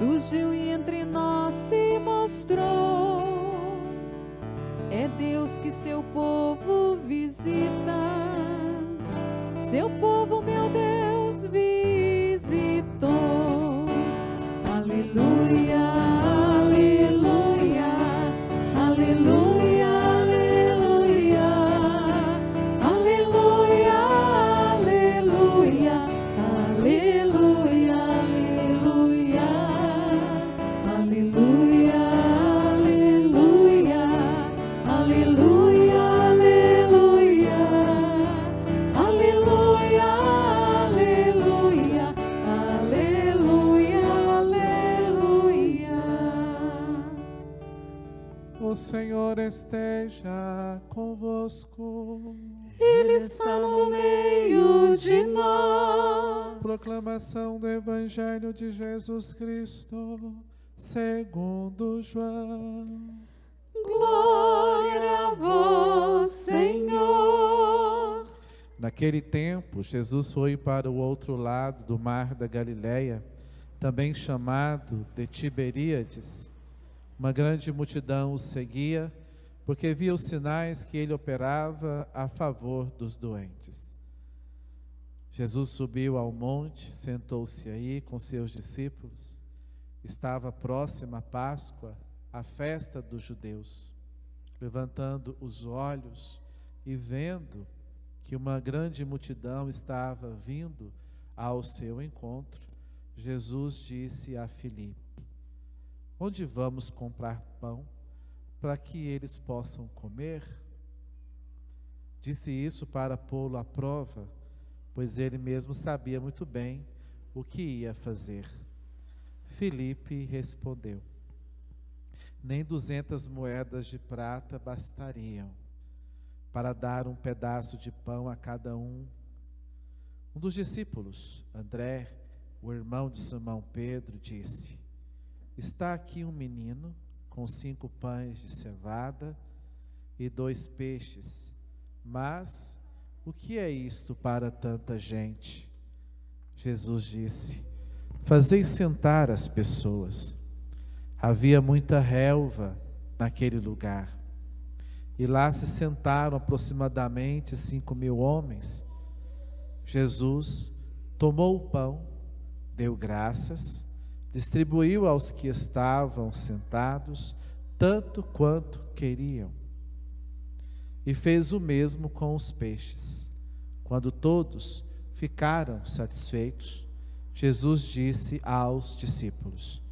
surgiu e entre nós se mostrou. É Deus que seu povo visita, seu povo, meu Deus, visitou. Aleluia, aleluia, aleluia, aleluia, aleluia, aleluia, aleluia, aleluia, aleluia, aleluia, aleluia, aleluia, aleluia, aleluia, aleluia, aleluia. O Senhor esteja convosco. Ele está no meio de nós. Proclamação do Evangelho de Jesus Cristo, segundo João. Glória a vós, Senhor. Naquele tempo, Jesus foi para o outro lado do mar da Galileia, também chamado de Tiberíades. Uma grande multidão o seguia, porque via os sinais que ele operava a favor dos doentes. Jesus subiu ao monte, sentou-se aí com seus discípulos. Estava próxima a Páscoa, a festa dos judeus. Levantando os olhos e vendo que uma grande multidão estava vindo ao seu encontro, Jesus disse a Filipe: onde vamos comprar pão para que eles possam comer? Disse isso para pô-lo à prova, pois ele mesmo sabia muito bem o que ia fazer. Filipe respondeu: nem 200 moedas de prata bastariam para dar um pedaço de pão a cada um. Um dos discípulos, André, o irmão de Simão Pedro, disse: está aqui um menino com 5 pães de cevada e 2 peixes, mas o que é isto para tanta gente? Jesus disse: fazei sentar as pessoas. Havia muita relva naquele lugar, e lá se sentaram aproximadamente 5.000 homens. Jesus tomou o pão, deu graças, distribuiu aos que estavam sentados, tanto quanto queriam, e fez o mesmo com os peixes. Quando todos ficaram satisfeitos, Jesus disse aos discípulos: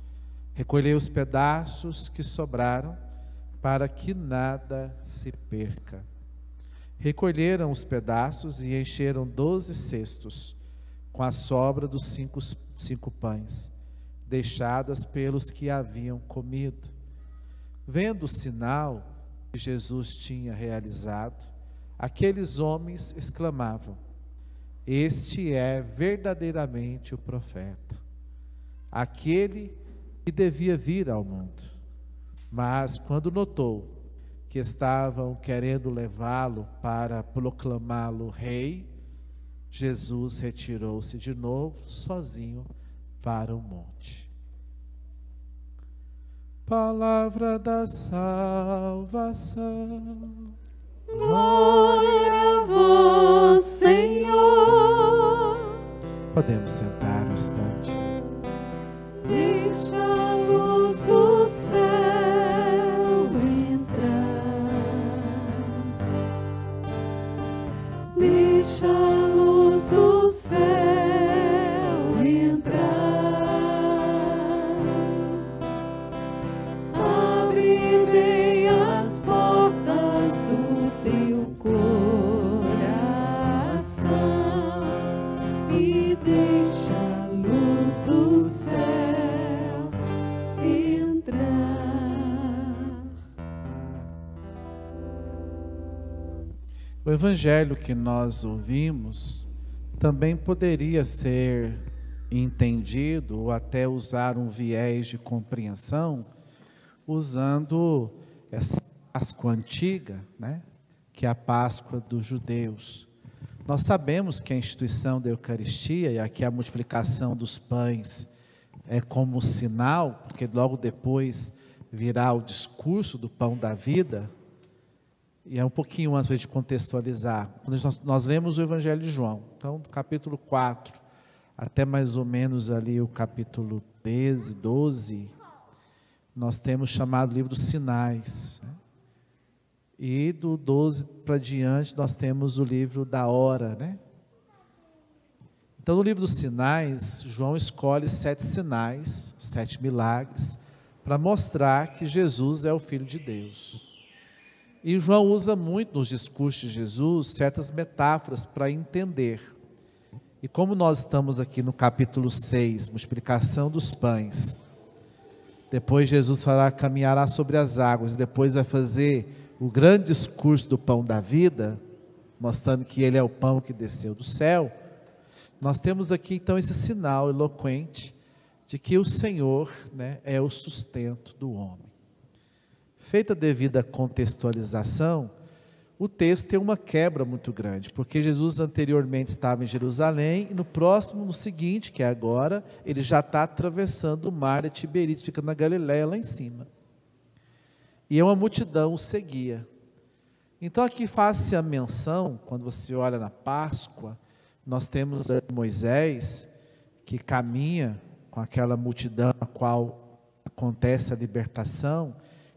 recolhei os pedaços que sobraram, para que nada se perca. Recolheram os pedaços e encheram 12 cestos, com a sobra dos 5 pães, deixadas pelos que haviam comido. Vendo o sinal que Jesus tinha realizado, aqueles homens exclamavam: este é verdadeiramente o profeta, aquele que devia vir ao mundo. Mas quando notou que estavam querendo levá-lo para proclamá-lo rei, Jesus retirou-se de novo sozinho para o monte. Palavra da salvação. Glória a vós, Senhor. Podemos sentar um instante. Deixa a luz do céu entrar. Deixa a luz do céu entrar. Abre bem as portas do teu coração e deixa a luz do céu entrar. O evangelho que nós ouvimos também poderia ser entendido ou até usar um viés de compreensão usando essa Páscoa antiga, né? Que é a Páscoa dos judeus. Nós sabemos que a instituição da Eucaristia e aqui a multiplicação dos pães é como um sinal, porque logo depois virá o discurso do pão da vida, e é um pouquinho antes para a gente contextualizar. Quando nós lemos o Evangelho de João, então do capítulo 4 até mais ou menos ali o capítulo 13, 12, nós temos chamado livro dos sinais, né? E do 12 para diante nós temos o livro da hora, né? Então no livro dos sinais, João escolhe 7 sinais, 7 milagres, para mostrar que Jesus é o Filho de Deus. E João usa muito nos discursos de Jesus certas metáforas para entender. E como nós estamos aqui no capítulo 6, multiplicação dos pães, depois Jesus fará, caminhará sobre as águas, e depois vai fazer o grande discurso do pão da vida, mostrando que ele é o pão que desceu do céu. Nós temos aqui então esse sinal eloquente de que o Senhor, né, é o sustento do homem. Feita a devida contextualização, o texto tem uma quebra muito grande, porque Jesus anteriormente estava em Jerusalém, e no seguinte, que é agora, ele já está atravessando o mar de Tiberíades, fica na Galileia, lá em cima. E uma multidão o seguia. Então aqui faz-se a menção, quando você olha na Páscoa, nós temos Moisés, que caminha com aquela multidão a qual acontece a libertação,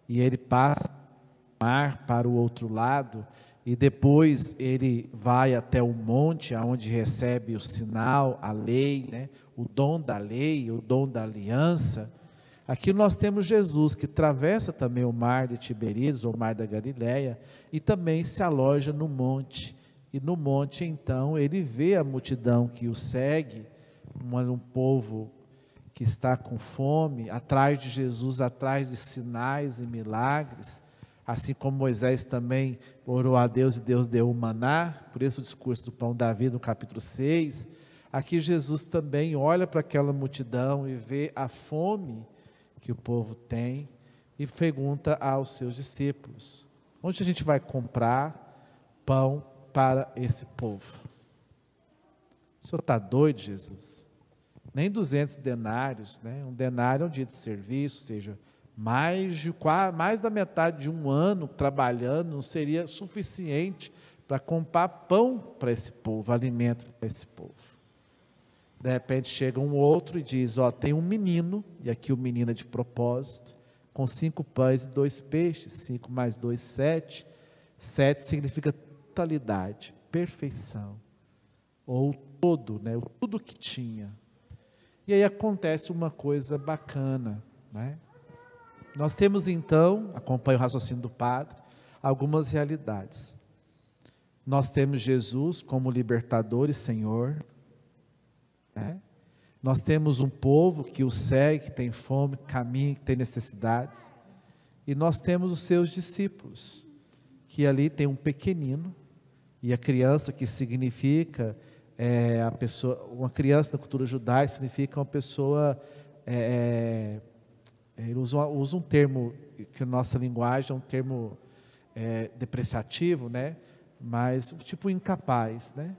e ele passa o mar para o outro lado, e depois ele vai até o monte, onde recebe o sinal, a lei, né? O dom da lei, o dom da aliança. Aqui nós temos Jesus, que atravessa também o mar de Tiberíades, ou o mar da Galileia, e também se aloja no monte. E no monte, então, ele vê a multidão que o segue, um povo que está com fome, atrás de Jesus, atrás de sinais e milagres, assim como Moisés também orou a Deus e Deus deu o maná, por isso o discurso do pão da vida no capítulo 6, aqui Jesus também olha para aquela multidão e vê a fome que o povo tem e pergunta aos seus discípulos: onde a gente vai comprar pão para esse povo? O senhor está doido, Jesus? Nem 200 denários, né? Um denário é um dia de serviço, ou seja, mais da metade de um ano trabalhando não seria suficiente para comprar pão para esse povo, alimento para esse povo. De repente chega um outro e diz: ó, tem um menino, e aqui o menino é de propósito, com 5 pães e 2 peixes, 5 mais 2, 7. 7 significa totalidade, perfeição, ou todo, né? Tudo que tinha. E aí acontece uma coisa bacana, né? Nós temos então, acompanha o raciocínio do padre, algumas realidades. Nós temos Jesus como libertador e Senhor, né? Nós temos um povo que o segue, que tem fome, que caminha, que tem necessidades. E nós temos os seus discípulos, que ali tem um pequenino, e a criança, que significa a pessoa, uma criança na cultura judaica significa uma pessoa, ele usa um termo que na nossa linguagem é um termo depreciativo, né? Mas tipo incapaz, né?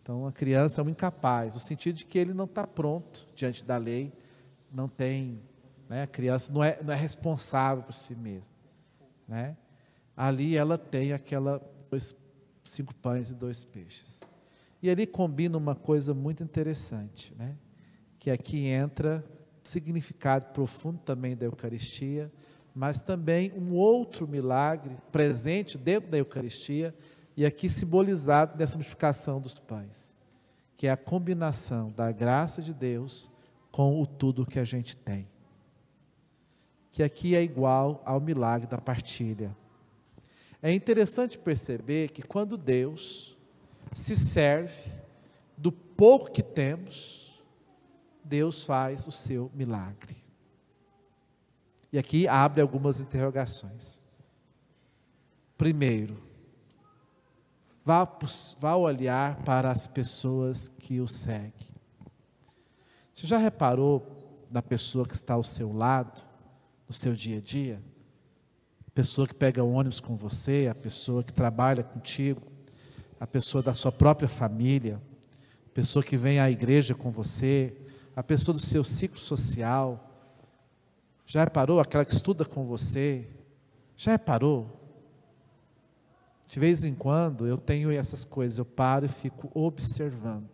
Então a criança é um incapaz, no sentido de que ele não está pronto diante da lei, não tem, né? A criança não é responsável por si mesma, né? Ali ela tem 5 pães e 2 peixes. E ali combina uma coisa muito interessante, né? Que aqui entra o significado profundo também da Eucaristia, mas também um outro milagre presente dentro da Eucaristia, e aqui simbolizado nessa multiplicação dos pães, que é a combinação da graça de Deus com o tudo que a gente tem. Que aqui é igual ao milagre da partilha. É interessante perceber que quando Deus se serve do pouco que temos, Deus faz o seu milagre. E aqui abre algumas interrogações. Primeiro, vá olhar para as pessoas que o seguem. Você já reparou na pessoa que está ao seu lado, no seu dia a dia? A pessoa que pega o ônibus com você, a pessoa que trabalha contigo, a pessoa da sua própria família, a pessoa que vem à igreja com você, a pessoa do seu ciclo social. Já reparou? Aquela que estuda com você. Já reparou? De vez em quando eu tenho essas coisas, eu paro e fico observando.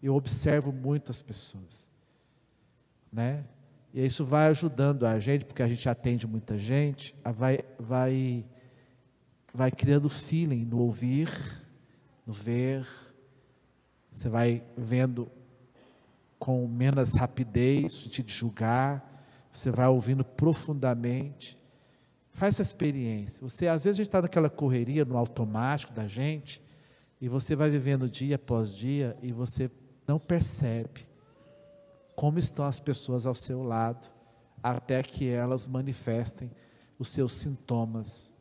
Eu observo muito as pessoas, né? E isso vai ajudando a gente, porque a gente atende muita gente, vai criando feeling no ouvir, no ver. Você vai vendo com menos rapidez, no sentido de julgar. Você vai ouvindo profundamente. Faz essa experiência. Você, às vezes a gente está naquela correria, no automático da gente, e você vai vivendo dia após dia, e você não percebe como estão as pessoas ao seu lado, até que elas manifestem os seus sintomas,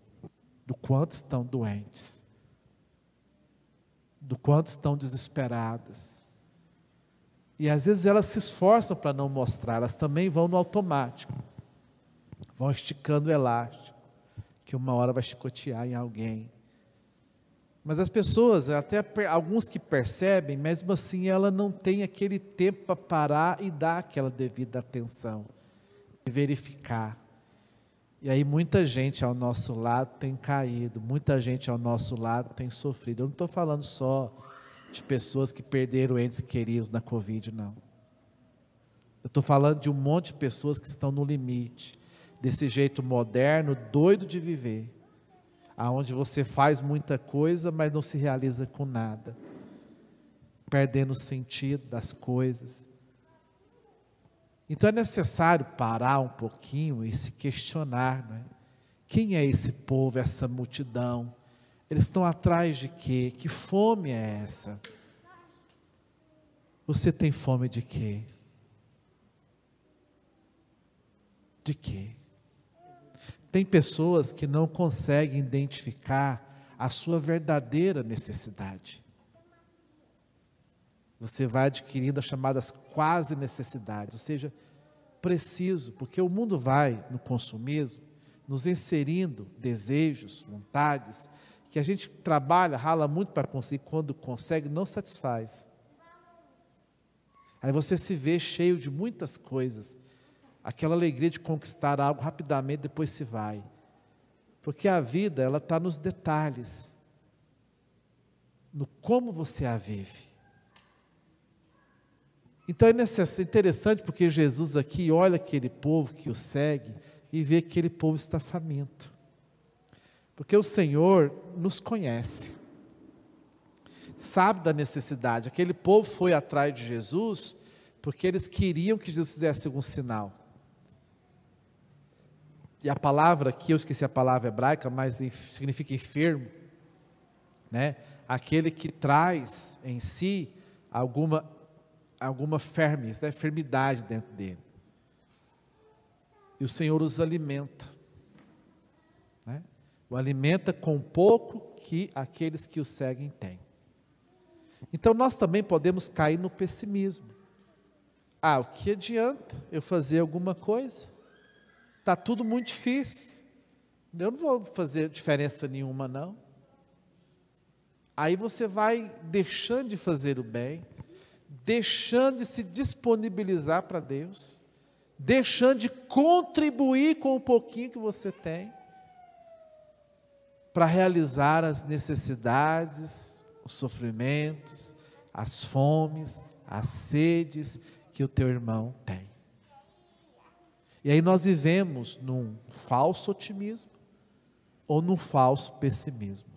do quanto estão doentes, do quanto estão desesperadas. E às vezes elas se esforçam para não mostrar, elas também vão no automático, vão esticando o elástico, que uma hora vai chicotear em alguém. Mas as pessoas, até alguns que percebem, mesmo assim ela não tem aquele tempo para parar e dar aquela devida atenção, e verificar. E aí muita gente ao nosso lado tem caído, muita gente ao nosso lado tem sofrido. Eu não estou falando só de pessoas que perderam entes queridos na Covid, não. Eu estou falando de um monte de pessoas que estão no limite, desse jeito moderno, doido de viver, aonde você faz muita coisa, mas não se realiza com nada, perdendo o sentido das coisas. Então é necessário parar um pouquinho e se questionar, né? Quem é esse povo, essa multidão? Eles estão atrás de quê? Que fome é essa? Você tem fome de quê? De quê? Tem pessoas que não conseguem identificar a sua verdadeira necessidade. Você vai adquirindo as chamadas quase necessidades, ou seja, preciso, porque o mundo vai no consumismo, nos inserindo desejos, vontades, que a gente trabalha, rala muito para conseguir, quando consegue, não satisfaz. Aí você se vê cheio de muitas coisas, aquela alegria de conquistar algo rapidamente, depois se vai. Porque a vida, ela está nos detalhes, no como você a vive. Então é interessante porque Jesus aqui olha aquele povo que o segue e vê que aquele povo está faminto. Porque o Senhor nos conhece, sabe da necessidade. Aquele povo foi atrás de Jesus porque eles queriam que Jesus fizesse algum sinal. E a palavra aqui, eu esqueci a palavra hebraica, mas significa enfermo, né? Aquele que traz em si alguma fermes, né? Enfermidade dentro dele. E o Senhor os alimenta, né? O alimenta com pouco que aqueles que o seguem têm. Então nós também podemos cair no pessimismo. O que adianta eu fazer alguma coisa? Está tudo muito difícil, eu não vou fazer diferença nenhuma não. Aí você vai deixando de fazer o bem, deixando de se disponibilizar para Deus, deixando de contribuir com o pouquinho que você tem, para realizar as necessidades, os sofrimentos, as fomes, as sedes que o teu irmão tem. E aí nós vivemos num falso otimismo ou num falso pessimismo.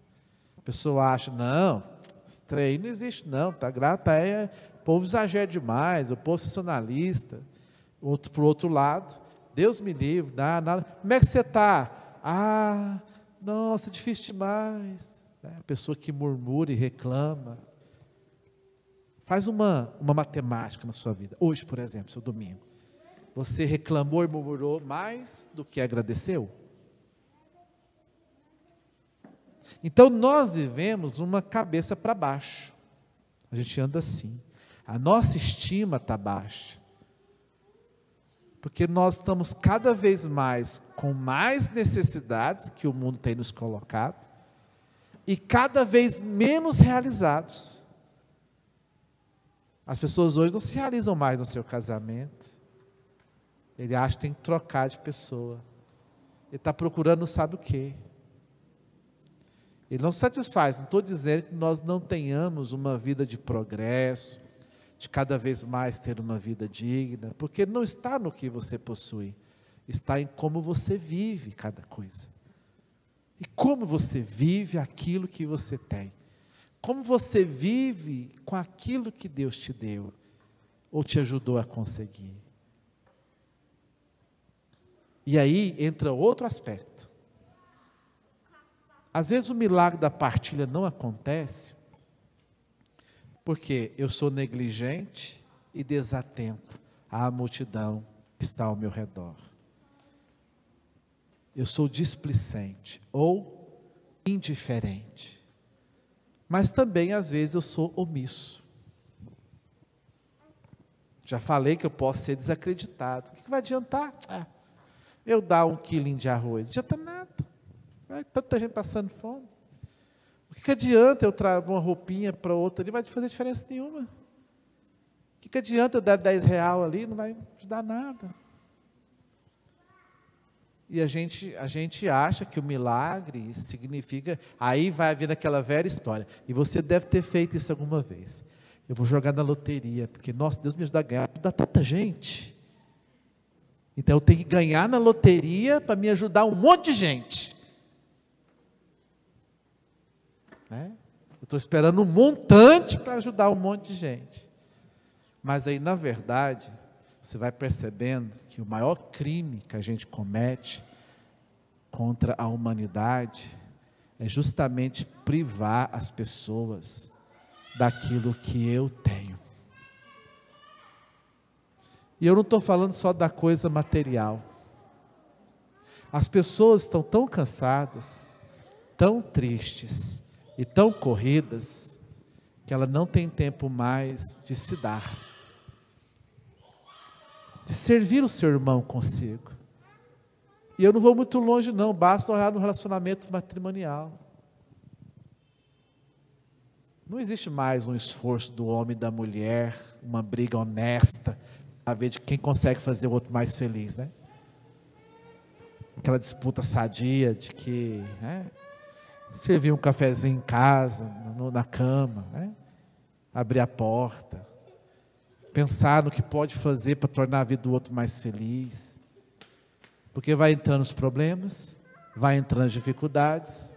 A pessoa acha, não, esse trem não existe não, o povo exagera demais, o povo sensacionalista. Por outro lado, Deus me livre, nada. Como é que você está? Nossa, difícil demais. A pessoa que murmura e reclama. Faz uma matemática na sua vida. Hoje, por exemplo, seu domingo. Você reclamou e murmurou mais do que agradeceu? Então nós vivemos uma cabeça para baixo. A gente anda assim. A nossa estima está baixa. Porque nós estamos cada vez mais com mais necessidades que o mundo tem nos colocado e cada vez menos realizados. As pessoas hoje não se realizam mais no seu casamento. Ele acha que tem que trocar de pessoa. Ele está procurando não sabe o quê. Ele não se satisfaz. Não estou dizendo que nós não tenhamos uma vida de progresso, de cada vez mais ter uma vida digna, porque não está no que você possui, está em como você vive cada coisa. E como você vive aquilo que você tem. Como você vive com aquilo que Deus te deu, ou te ajudou a conseguir. E aí entra outro aspecto. Às vezes o milagre da partilha não acontece, porque eu sou negligente e desatento à multidão que está ao meu redor. Eu sou displicente ou indiferente. Mas também, às vezes, eu sou omisso. Já falei que eu posso ser desacreditado. O que vai adiantar? Eu dar 1 quilinho de arroz. Não adianta nada. Vai tanta gente passando fome. O que adianta eu trazer uma roupinha para outra ali? Não vai fazer diferença nenhuma. O que adianta eu dar R$10 ali? Não vai ajudar nada. E a gente acha que o milagre significa... Aí vai vir aquela velha história. E você deve ter feito isso alguma vez. Eu vou jogar na loteria, porque, nossa, Deus me ajuda a ganhar. Dá tanta gente. Então eu tenho que ganhar na loteria para me ajudar um monte de gente. Né? Eu estou esperando um montante para ajudar um monte de gente. Mas aí, na verdade, você vai percebendo que o maior crime que a gente comete contra a humanidade é justamente privar as pessoas daquilo que eu tenho. E eu não estou falando só da coisa material. As pessoas estão tão cansadas, tão tristes e tão corridas, que ela não tem tempo mais de se dar, de servir o seu irmão consigo. E eu não vou muito longe não, basta olhar no relacionamento matrimonial. Não existe mais um esforço do homem e da mulher, uma briga honesta, a ver de quem consegue fazer o outro mais feliz, né? Aquela disputa sadia de que, né, servir um cafezinho em casa, na cama, né? Abrir a porta, pensar no que pode fazer para tornar a vida do outro mais feliz, porque vai entrando os problemas, vai entrando as dificuldades,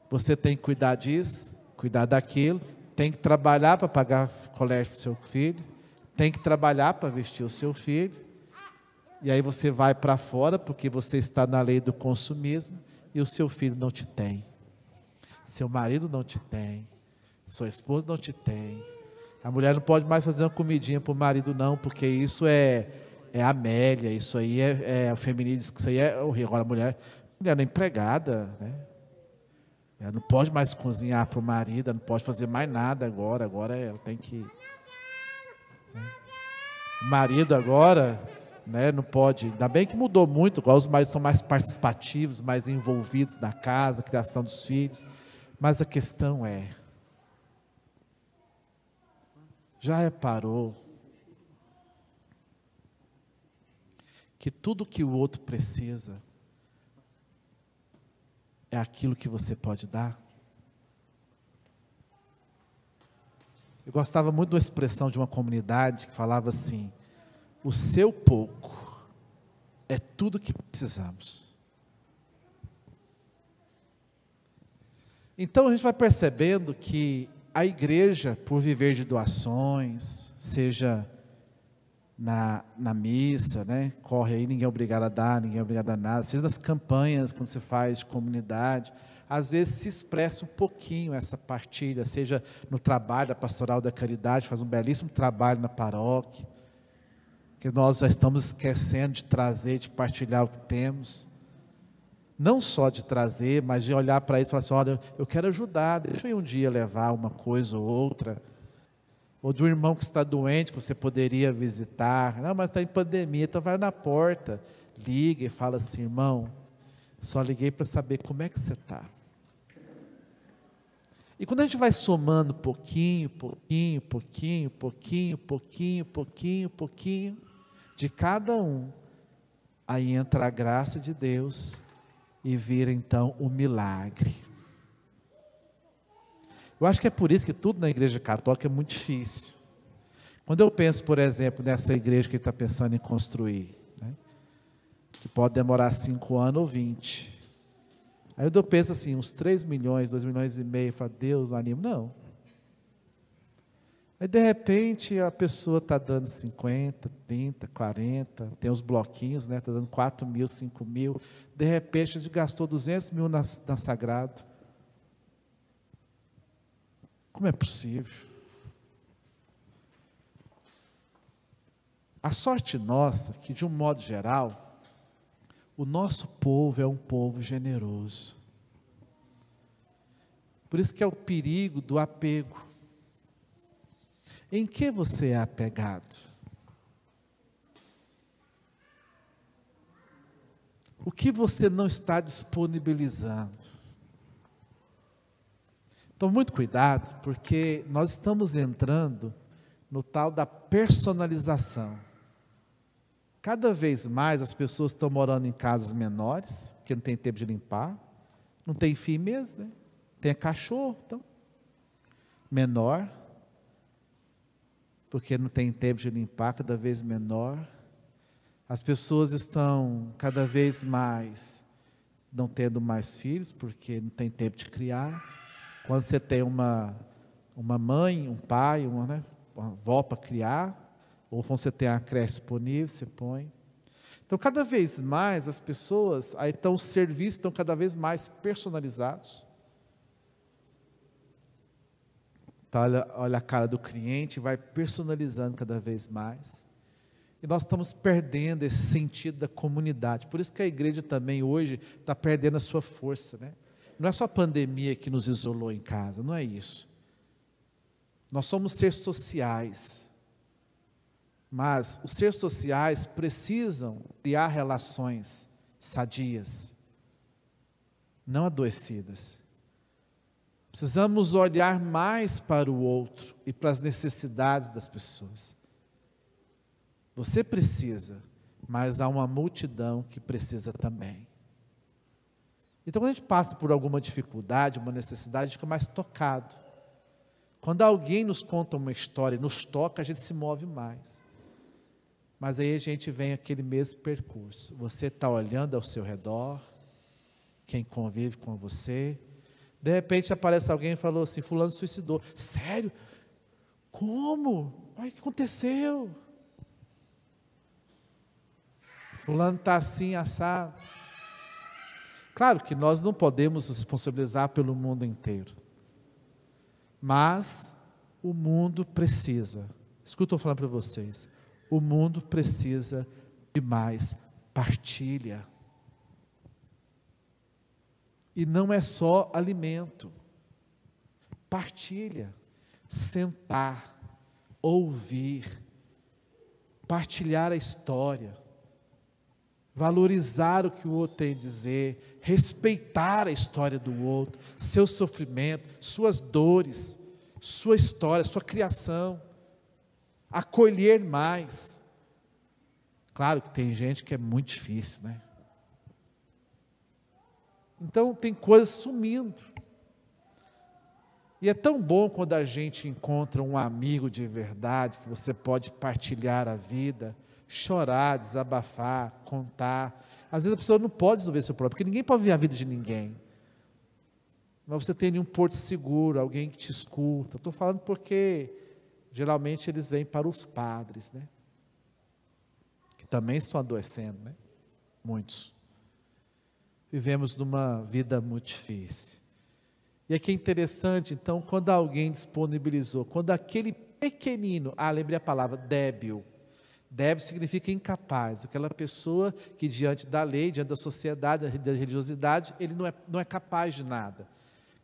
você tem que cuidar disso, cuidar daquilo, tem que trabalhar para pagar colégio para o seu filho, tem que trabalhar para vestir o seu filho, e aí você vai para fora, porque você está na lei do consumismo, e o seu filho não te tem, seu marido não te tem, sua esposa não te tem, a mulher não pode mais fazer uma comidinha para o marido não, porque isso é Amélia, isso aí é o feminismo, isso aí é horrível. Agora a mulher não é empregada, né? Ela não pode mais cozinhar para o marido, ela não pode fazer mais nada agora ela tem que... Né? O marido agora, né, não pode, ainda bem que mudou muito, agora os maridos são mais participativos, mais envolvidos na casa, criação dos filhos, mas a questão é, já reparou que tudo que o outro precisa é aquilo que você pode dar? Eu gostava muito de uma expressão de uma comunidade que falava assim: o seu pouco é tudo que precisamos. Então a gente vai percebendo que a igreja, por viver de doações, seja na missa, né? Corre aí, ninguém é obrigado a dar, ninguém é obrigado a nada, seja nas campanhas, quando você faz de comunidade, às vezes se expressa um pouquinho essa partilha, seja no trabalho da pastoral da caridade, faz um belíssimo trabalho na paróquia, que nós já estamos esquecendo de trazer, de partilhar o que temos, não só de trazer, mas de olhar para isso e falar assim: olha, eu quero ajudar, deixa eu um dia levar uma coisa ou outra, ou de um irmão que está doente, que você poderia visitar. Não, mas está em pandemia, então vai na porta, liga e fala assim: irmão, só liguei para saber como é que você está. E quando a gente vai somando pouquinho de cada um, aí entra a graça de Deus e vira então o milagre. Eu acho que é por isso que tudo na igreja católica é muito difícil. Quando eu penso, por exemplo, nessa igreja que ele está pensando em construir, né, que pode demorar 5 anos ou 20. Aí eu penso assim, uns 3 milhões, 2 milhões e meio, eu falo, Deus, não animo, não. Aí de repente a pessoa está dando 50, 30, 40, tem os bloquinhos, né, está dando 4 mil, 5 mil, de repente a gente gastou 200 mil na Sagrado. Como é possível? A sorte nossa, que de um modo geral, o nosso povo é um povo generoso. Por isso que é o perigo do apego. Em que você é apegado? O que você não está disponibilizando? Então, muito cuidado, porque nós estamos entrando no tal da personalização. Cada vez mais as pessoas estão morando em casas menores, porque não tem tempo de limpar, não tem filho mesmo, né? Tem cachorro, então, menor, porque não tem tempo de limpar, cada vez menor. As pessoas estão cada vez mais não tendo mais filhos, porque não tem tempo de criar. Quando você tem uma mãe, um pai, uma avó para criar, ou quando você tem a creche disponível, você põe. Então, cada vez mais as pessoas, aí então os serviços estão cada vez mais personalizados. Então, olha a cara do cliente, vai personalizando cada vez mais. E nós estamos perdendo esse sentido da comunidade. Por isso que a igreja também hoje está perdendo a sua força, né? Não é só a pandemia que nos isolou em casa, não é isso. Nós somos seres sociais. Mas os seres sociais precisam criar relações sadias, não adoecidas. Precisamos olhar mais para o outro e para as necessidades das pessoas. Você precisa, mas há uma multidão que precisa também. Então, quando a gente passa por alguma dificuldade, uma necessidade, a gente fica mais tocado. Quando alguém nos conta uma história, nos toca, a gente se move mais. Mas aí a gente vem aquele mesmo percurso. Você está olhando ao seu redor, quem convive com você. De repente aparece alguém e falou assim, fulano suicidou. Sério? Como? Ai, o que aconteceu? Fulano está assim, assado. Claro que nós não podemos nos responsabilizar pelo mundo inteiro. Mas o mundo precisa. Isso que eu estou falando para vocês. O mundo precisa de mais partilha. E não é só alimento. Partilha. Sentar, ouvir, partilhar a história, valorizar o que o outro tem a dizer, respeitar a história do outro, seu sofrimento, suas dores, sua história, sua criação, acolher mais. Claro que tem gente que é muito difícil, né? Então tem coisas sumindo. E é tão bom quando a gente encontra um amigo de verdade, que você pode partilhar a vida, chorar, desabafar, contar. Às vezes a pessoa não pode resolver seu próprio, porque ninguém pode ver a vida de ninguém. Mas você tem ali um porto seguro, alguém que te escuta. Estou falando porque geralmente eles vêm para os padres, né? Que também estão adoecendo, né? Muitos. Vivemos numa vida muito difícil. E aqui é interessante, então, quando alguém disponibilizou, quando aquele pequenino, lembrei a palavra, débil. Débil significa incapaz, aquela pessoa que diante da lei, diante da sociedade, da religiosidade, ele não é capaz de nada.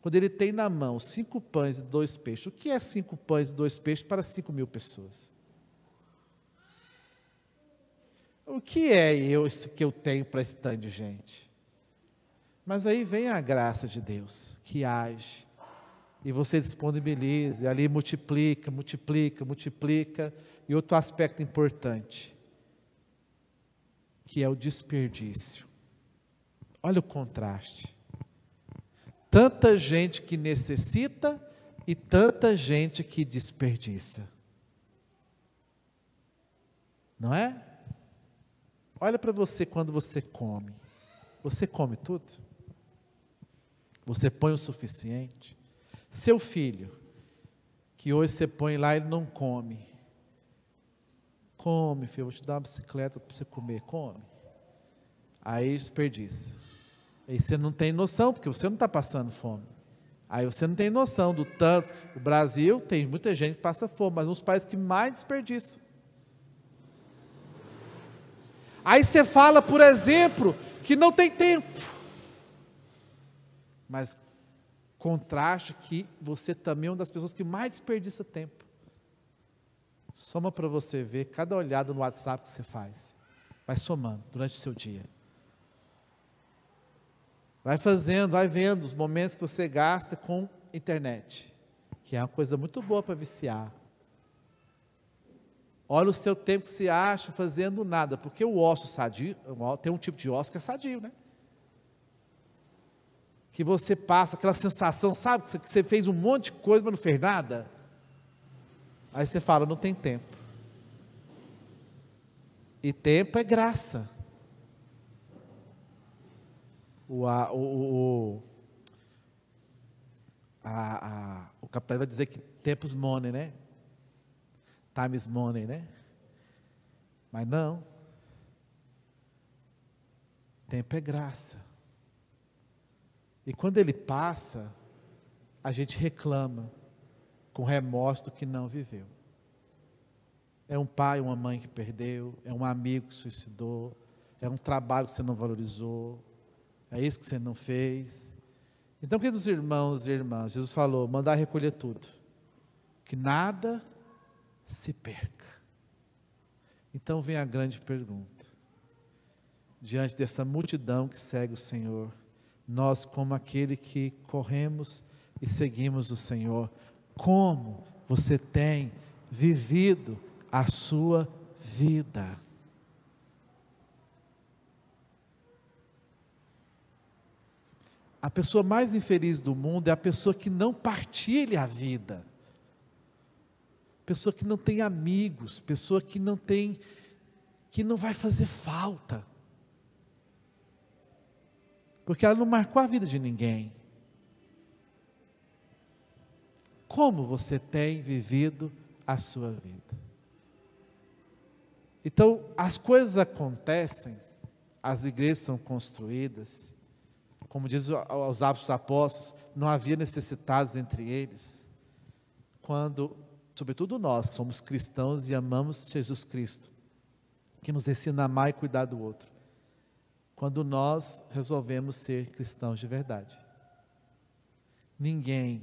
Quando ele tem na mão 5 pães e 2 peixes, o que é 5 pães e 2 peixes para 5.000 pessoas? O que é isso que eu tenho para esse tanto de gente? Mas aí vem a graça de Deus, que age. E você disponibiliza, e ali multiplica, multiplica, multiplica. E outro aspecto importante, que é o desperdício. Olha o contraste. Tanta gente que necessita e tanta gente que desperdiça. Não é? Olha para você quando você come. Você come tudo? Você põe o suficiente? Seu filho, que hoje você põe lá, ele não come. Come, filho, eu vou te dar uma bicicleta para você comer. Come. Aí desperdiça. Aí você não tem noção, porque você não está passando fome. Aí você não tem noção do tanto. O Brasil tem muita gente que passa fome, mas um dos países que mais desperdiçam. Aí você fala, por exemplo, que não tem tempo. Mas contraste que você também é uma das pessoas que mais desperdiça tempo. Soma para você ver cada olhada no WhatsApp que você faz. Vai somando durante o seu dia. Vai fazendo, vai vendo os momentos que você gasta com internet, que é uma coisa muito boa para viciar. Olha o seu tempo que você acha fazendo nada, porque o ócio sadio, tem um tipo de ócio que é sadio, né? Que você passa aquela sensação, sabe, que você fez um monte de coisa, mas não fez nada. Aí você fala, não tem tempo. E tempo é graça. O capitão vai dizer que tempo is money, né? Time is money, né? Mas não. Tempo é graça. E quando ele passa, a gente reclama com remorso do que não viveu. É um pai, uma mãe que perdeu, é um amigo que suicidou, é um trabalho que você não valorizou, é isso que você não fez. Então, queridos irmãos e irmãs, Jesus falou, mandar recolher tudo, que nada se perca. Então vem a grande pergunta, diante dessa multidão que segue o Senhor, nós como aquele que corremos e seguimos o Senhor, como você tem vivido a sua vida? A pessoa mais infeliz do mundo é a pessoa que não partilha a vida, pessoa que não tem amigos, pessoa que não tem, que não vai fazer falta, porque ela não marcou a vida de ninguém. Como você tem vivido a sua vida? Então, as coisas acontecem, as igrejas são construídas, como diz os Atos dos Apóstolos, não havia necessitados entre eles, quando, sobretudo nós, que somos cristãos e amamos Jesus Cristo, que nos ensina a amar e cuidar do outro, quando nós resolvemos ser cristãos de verdade. Ninguém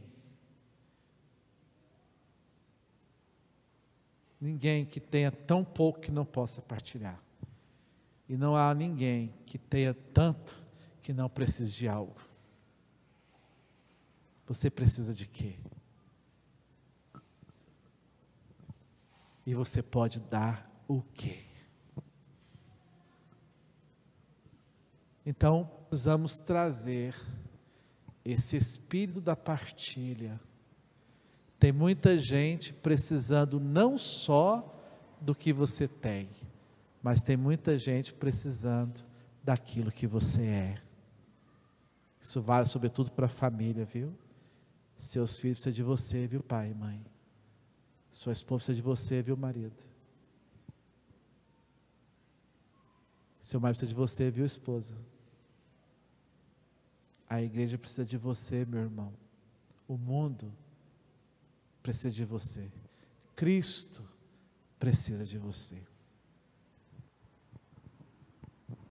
que tenha tão pouco que não possa partilhar. E não há ninguém que tenha tanto que não precise de algo. Você precisa de quê? E você pode dar o quê? Então, precisamos trazer esse espírito da partilha. Tem muita gente precisando não só do que você tem, mas tem muita gente precisando daquilo que você é. Isso vale sobretudo para a família, viu? Seus filhos precisam de você, viu, pai e mãe? Sua esposa precisa de você, viu, marido? Seu marido precisa de você, viu, esposa? A igreja precisa de você, meu irmão. O mundo precisa de você. Cristo precisa de você.